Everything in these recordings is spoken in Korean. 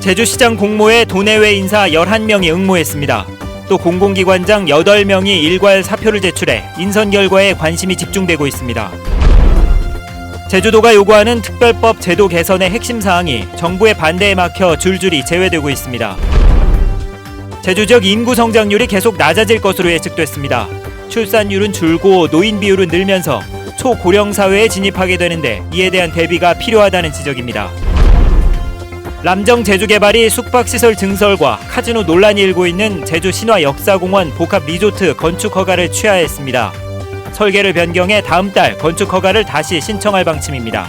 제주시장 공모에 도내외 인사 11명이 응모했습니다. 또 공공기관장 8명이 일괄 사표를 제출해 인선 결과에 관심이 집중되고 있습니다. 제주도가 요구하는 특별법 제도 개선의 핵심 사항이 정부의 반대에 막혀 줄줄이 제외되고 있습니다. 제주 지역 인구 성장률이 계속 낮아질 것으로 예측됐습니다. 출산율은 줄고 노인 비율은 늘면서 초고령 사회에 진입하게 되는데 이에 대한 대비가 필요하다는 지적입니다. 람정 제주개발이 숙박시설 증설과 카지노 논란이 일고 있는 제주 신화역사공원 복합 리조트 건축 허가를 취하했습니다. 설계를 변경해 다음 달 건축 허가를 다시 신청할 방침입니다.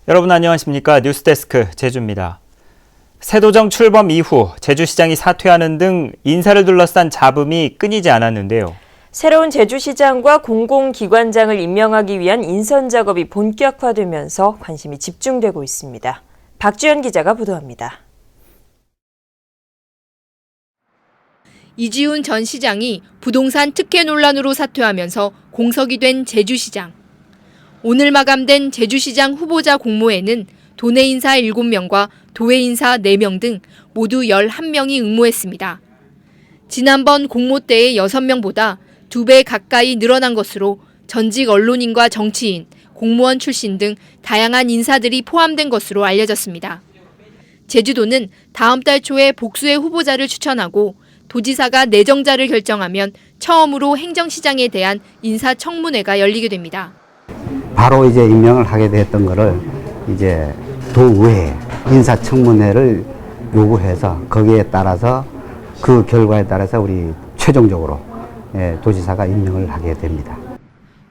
여러분 안녕하십니까? 뉴스데스크 제주입니다. 새도정 출범 이후 제주시장이 사퇴하는 등 인사를 둘러싼 잡음이 끊이지 않았는데요. 새로운 제주시장과 공공기관장을 임명하기 위한 인선 작업이 본격화되면서 관심이 집중되고 있습니다. 박주연 기자가 보도합니다. 이지훈 전 시장이 부동산 특혜 논란으로 사퇴하면서 공석이 된 제주시장. 오늘 마감된 제주시장 후보자 공모에는 도내 인사 7명과 도외 인사 4명 등 모두 11명이 응모했습니다. 지난번 공모 때의 6명보다 2배 가까이 늘어난 것으로 전직 언론인과 정치인, 공무원 출신 등 다양한 인사들이 포함된 것으로 알려졌습니다. 제주도는 다음 달 초에 복수의 후보자를 추천하고 도지사가 내정자를 결정하면 처음으로 행정시장에 대한 인사청문회가 열리게 됩니다. 바로 이제 임명을 하게 됐던 거를 이제 도의회 인사청문회를 요구해서 거기에 따라서 그 결과에 따라서 우리 최종적으로 도지사가 임명을 하게 됩니다.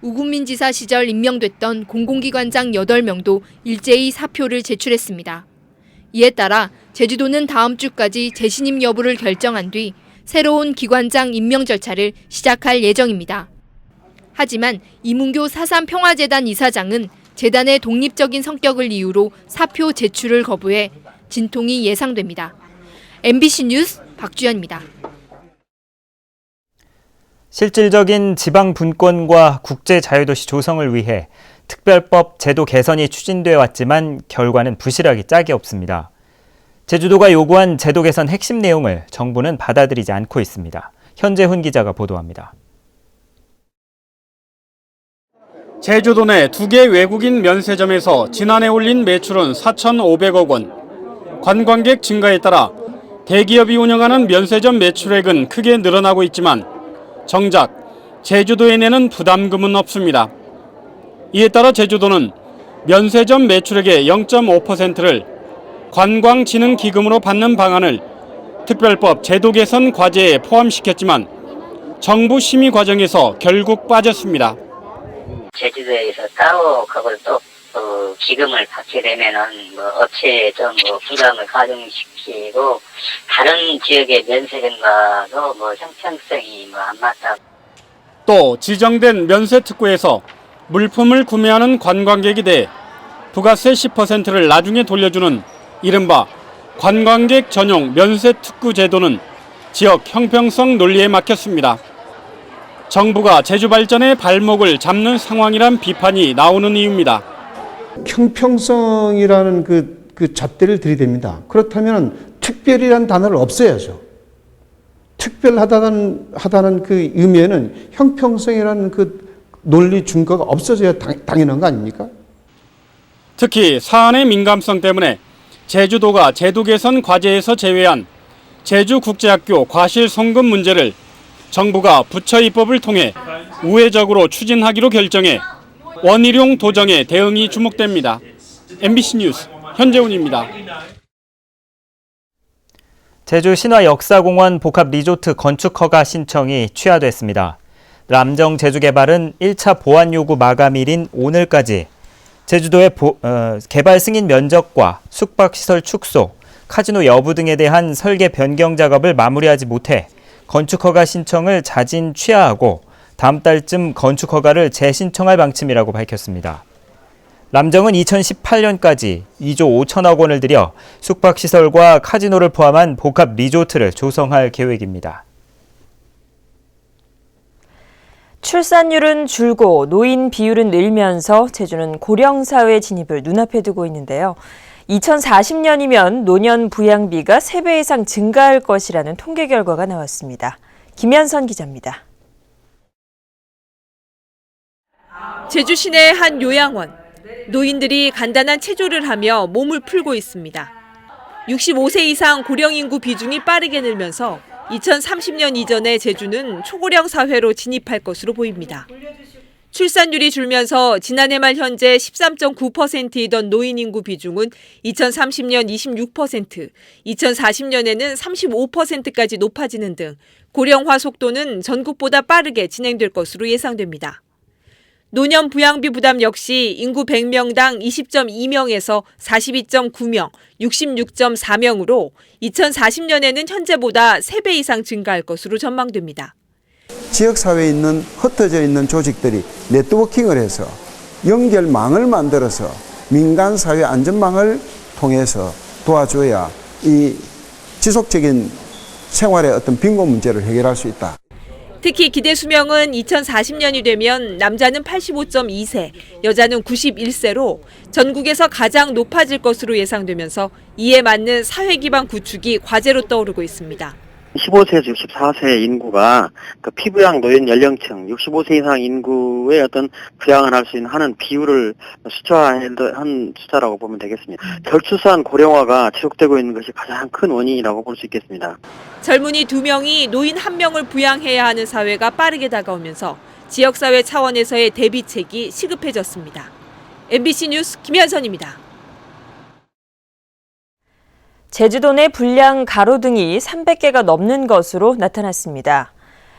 우금민 지사 시절 임명됐던 공공기관장 8명도 일제히 사표를 제출했습니다. 이에 따라 제주도는 다음 주까지 재신임 여부를 결정한 뒤 새로운 기관장 임명 절차를 시작할 예정입니다. 하지만 이문교 사삼평화재단 이사장은 재단의 독립적인 성격을 이유로 사표 제출을 거부해 진통이 예상됩니다. MBC 뉴스 박주연입니다. 실질적인 지방 분권과 국제 자유도시 조성을 위해 특별법 제도 개선이 추진되어 왔지만 결과는 부실하기 짝이 없습니다. 제주도가 요구한 제도 개선 핵심 내용을 정부는 받아들이지 않고 있습니다. 현재훈 기자가 보도합니다. 제주도 내 2개 외국인 면세점에서 지난해 올린 매출은 4,500억 원. 관광객 증가에 따라 대기업이 운영하는 면세점 매출액은 크게 늘어나고 있지만 정작 제주도에 내는 부담금은 없습니다. 이에 따라 제주도는 면세점 매출액의 0.5%를 관광진흥기금으로 받는 방안을 특별법 제도 개선 과제에 포함시켰지만 정부 심의 과정에서 결국 빠졌습니다. 제주도에서 따로 그걸 또 기금을 받게 되면은 업체에 좀 부담을 가중시키고 다른 지역의 면세점과도 형평성이 안 맞다. 또 지정된 면세 특구에서 물품을 구매하는 관광객에 대해 부가세 10%를 나중에 돌려주는 이른바 관광객 전용 면세 특구 제도는 지역 형평성 논리에 막혔습니다. 정부가 제주 발전의 발목을 잡는 상황이란 비판이 나오는 이유입니다. 형평성이라는 그 잣대를 들이댑니다. 그렇다면 특별이라는 단어를 없애야죠. 특별하다는 그 의미에는 형평성이라는 그 논리 준거가 없어져야 당연한 거 아닙니까? 특히 사안의 민감성 때문에 제주도가 제도 개선 과제에서 제외한 제주국제학교 과실 송금 문제를 정부가 부처 입법을 통해 우회적으로 추진하기로 결정해 원희룡 도정의 대응이 주목됩니다. MBC 뉴스 현재훈입니다. 제주 신화역사공원 복합 리조트 건축 허가 신청이 취하됐습니다. 람정 제주개발은 1차 보완 요구 마감일인 오늘까지 제주도의 개발 승인 면적과 숙박시설 축소, 카지노 여부 등에 대한 설계 변경 작업을 마무리하지 못해 건축허가 신청을 자진 취하하고 다음 달쯤 건축허가를 재신청할 방침이라고 밝혔습니다. 람정은 2018년까지 2조 5천억 원을 들여 숙박시설과 카지노를 포함한 복합 리조트를 조성할 계획입니다. 출산율은 줄고 노인 비율은 늘면서 제주는 고령 사회 진입을 눈앞에 두고 있는데요. 2040년이면 노년 부양비가 3배 이상 증가할 것이라는 통계 결과가 나왔습니다. 김현선 기자입니다. 제주 시내 한 요양원. 노인들이 간단한 체조를 하며 몸을 풀고 있습니다. 65세 이상 고령 인구 비중이 빠르게 늘면서 2030년 이전에 제주는 초고령 사회로 진입할 것으로 보입니다. 출산율이 줄면서 지난해 말 현재 13.9%이던 노인 인구 비중은 2030년 26%, 2040년에는 35%까지 높아지는 등 고령화 속도는 전국보다 빠르게 진행될 것으로 예상됩니다. 노년 부양비 부담 역시 인구 100명당 20.2명에서 42.9명, 66.4명으로 2040년에는 현재보다 3배 이상 증가할 것으로 전망됩니다. 지역사회에 있는 흩어져 있는 조직들이 네트워킹을 해서 연결망을 만들어서 민간사회 안전망을 통해서 도와줘야 이 지속적인 생활의 어떤 빈곤 문제를 해결할 수 있다. 특히 기대 수명은 2040년이 되면 남자는 85.2세, 여자는 91세로 전국에서 가장 높아질 것으로 예상되면서 이에 맞는 사회 기반 구축이 과제로 떠오르고 있습니다. 15세에서 64세 인구가 그 피부양 노인 연령층 65세 이상 인구의 어떤 부양을 할 수 있는 하는 비율을 수치화한 숫자라고 보면 되겠습니다. 결출산 고령화가 지속되고 있는 것이 가장 큰 원인이라고 볼 수 있겠습니다. 젊은이 2명이 노인 1명을 부양해야 하는 사회가 빠르게 다가오면서 지역사회 차원에서의 대비책이 시급해졌습니다. MBC 뉴스 김현선입니다. 제주도 내 불량 가로등이 300개가 넘는 것으로 나타났습니다.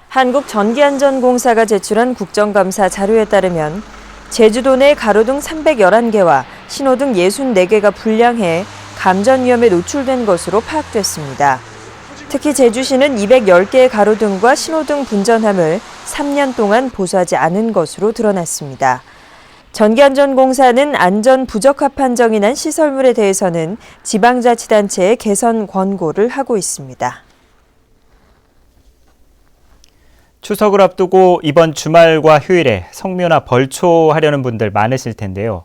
한국전기안전공사가 제출한 국정감사 자료에 따르면 제주도 내 가로등 311개와 신호등 64개가 불량해 감전 위험에 노출된 것으로 파악됐습니다. 특히 제주시는 210개의 가로등과 신호등 분전함을 3년 동안 보수하지 않은 것으로 드러났습니다. 전기안전공사는 안전 부적합 판정이 난 시설물에 대해서는 지방자치단체에 개선 권고를 하고 있습니다. 추석을 앞두고 이번 주말과 휴일에 성묘나 벌초하려는 분들 많으실 텐데요.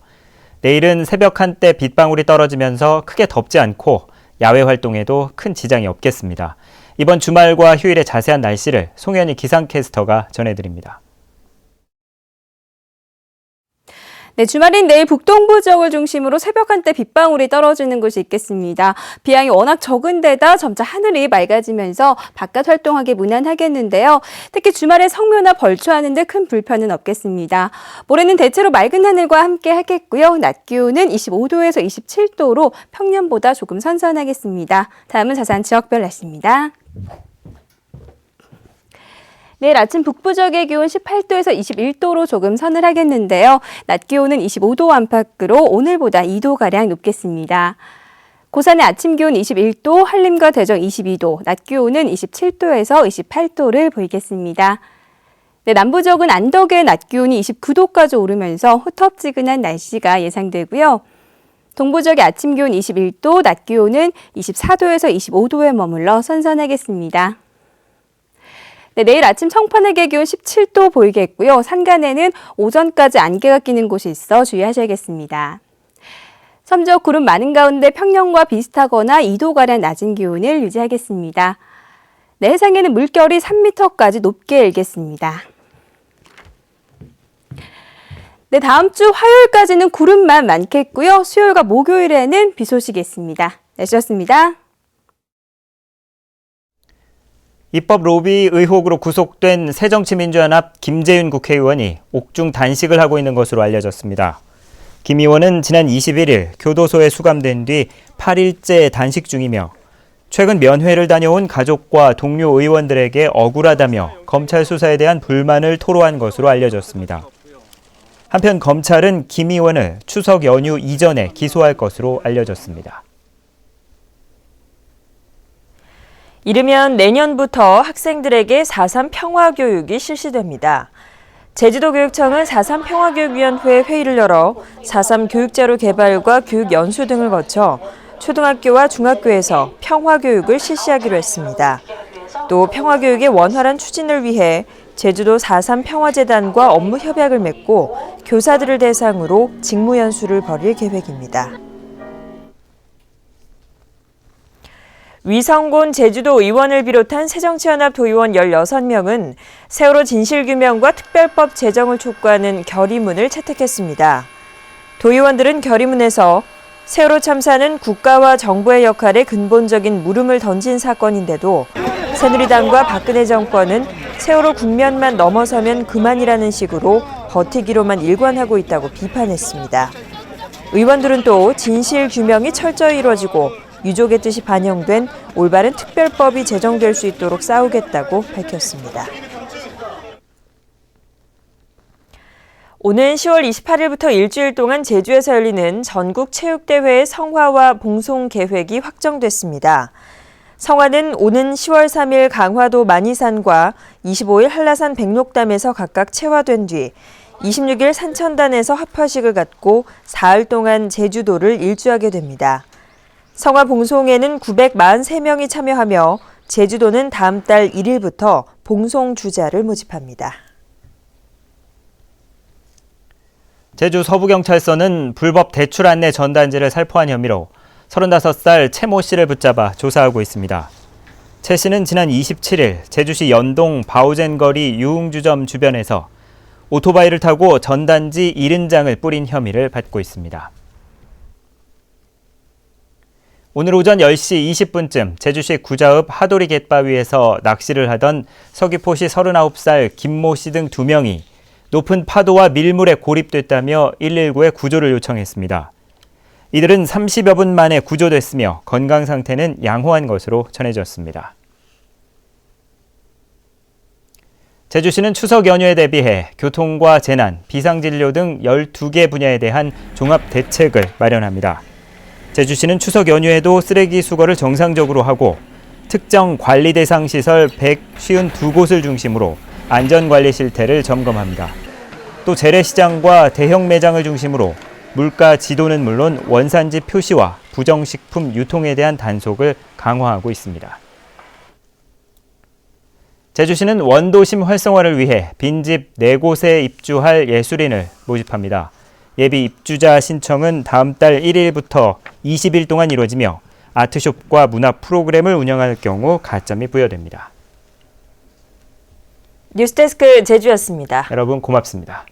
내일은 새벽 한때 빗방울이 떨어지면서 크게 덥지 않고 야외 활동에도 큰 지장이 없겠습니다. 이번 주말과 휴일의 자세한 날씨를 송현희 기상캐스터가 전해드립니다. 네, 주말인 내일 북동부 지역을 중심으로 새벽 한때 빗방울이 떨어지는 곳이 있겠습니다. 비양이 워낙 적은 데다 점차 하늘이 맑아지면서 바깥 활동하기 무난하겠는데요. 특히 주말에 성묘나 벌초하는 데 큰 불편은 없겠습니다. 모레는 대체로 맑은 하늘과 함께 하겠고요. 낮 기온은 25도에서 27도로 평년보다 조금 선선하겠습니다. 다음은 자세한 지역별 날씨입니다. 내일 아침 북부 지역의 기온 18도에서 21도로 조금 서늘하겠는데요. 낮 기온은 25도 안팎으로 오늘보다 2도가량 높겠습니다. 고산의 아침 기온 21도, 한림과 대정 22도, 낮 기온은 27도에서 28도를 보이겠습니다. 네, 남부 지역은 안덕의 낮 기온이 29도까지 오르면서 후텁지근한 날씨가 예상되고요. 동부 지역의 아침 기온 21도, 낮 기온은 24도에서 25도에 머물러 선선하겠습니다. 네, 내일 아침 청판에게 기온 17도 보이겠고요. 산간에는 오전까지 안개가 끼는 곳이 있어 주의하셔야겠습니다. 섬지역 구름 많은 가운데 평년과 비슷하거나 2도가량 낮은 기온을 유지하겠습니다. 네, 해상에는 물결이 3m까지 높게 일겠습니다. 네, 다음 주 화요일까지는 구름만 많겠고요. 수요일과 목요일에는 비 소식이 있습니다. 날씨였습니다. 입법 로비 의혹으로 구속된 새정치민주연합 김재윤 국회의원이 옥중 단식을 하고 있는 것으로 알려졌습니다. 김 의원은 지난 21일 교도소에 수감된 뒤 8일째 단식 중이며 최근 면회를 다녀온 가족과 동료 의원들에게 억울하다며 검찰 수사에 대한 불만을 토로한 것으로 알려졌습니다. 한편 검찰은 김 의원을 추석 연휴 이전에 기소할 것으로 알려졌습니다. 이르면 내년부터 학생들에게 4.3 평화교육이 실시됩니다. 제주도교육청은 4.3 평화교육위원회 회의를 열어 4.3 교육자료 개발과 교육 연수 등을 거쳐 초등학교와 중학교에서 평화교육을 실시하기로 했습니다. 또 평화교육의 원활한 추진을 위해 제주도 4.3 평화재단과 업무 협약을 맺고 교사들을 대상으로 직무연수를 벌일 계획입니다. 위성곤 제주도 의원을 비롯한 새정치연합 도의원 16명은 세월호 진실규명과 특별법 제정을 촉구하는 결의문을 채택했습니다. 도의원들은 결의문에서 세월호 참사는 국가와 정부의 역할에 근본적인 물음을 던진 사건인데도 새누리당과 박근혜 정권은 세월호 국면만 넘어서면 그만이라는 식으로 버티기로만 일관하고 있다고 비판했습니다. 의원들은 또 진실 규명이 철저히 이루어지고 유족의 뜻이 반영된 올바른 특별법이 제정될 수 있도록 싸우겠다고 밝혔습니다. 오는 10월 28일부터 일주일 동안 제주에서 열리는 전국체육대회의 성화와 봉송 계획이 확정됐습니다. 성화는 오는 10월 3일 강화도 만이산과 25일 한라산 백록담에서 각각 체화된 뒤 26일 산천단에서 합화식을 갖고 사흘 동안 제주도를 일주하게 됩니다. 성화 봉송에는 943명이 참여하며 제주도는 다음 달 1일부터 봉송 주자를 모집합니다. 제주 서부경찰서는 불법 대출 안내 전단지를 살포한 혐의로 35살 최모 씨를 붙잡아 조사하고 있습니다. 최 씨는 지난 27일 제주시 연동 바오젠거리 유흥주점 주변에서 오토바이를 타고 전단지 70장을 뿌린 혐의를 받고 있습니다. 오늘 오전 10시 20분쯤 제주시 구자읍 하도리 갯바위에서 낚시를 하던 서귀포시 39살 김모 씨 등 2명이 높은 파도와 밀물에 고립됐다며 119에 구조를 요청했습니다. 이들은 30여 분 만에 구조됐으며 건강 상태는 양호한 것으로 전해졌습니다. 제주시는 추석 연휴에 대비해 교통과 재난, 비상진료 등 12개 분야에 대한 종합 대책을 마련합니다. 제주시는 추석 연휴에도 쓰레기 수거를 정상적으로 하고 특정 관리 대상 시설 152곳을 중심으로 안전관리 실태를 점검합니다. 또 재래시장과 대형 매장을 중심으로 물가 지도는 물론 원산지 표시와 부정식품 유통에 대한 단속을 강화하고 있습니다. 제주시는 원도심 활성화를 위해 빈집 4곳에 입주할 예술인을 모집합니다. 예비 입주자 신청은 다음 달 1일부터 20일 동안 이루어지며 아트숍과 문화 프로그램을 운영할 경우 가점이 부여됩니다. 뉴스데스크 제주였습니다. 여러분 고맙습니다.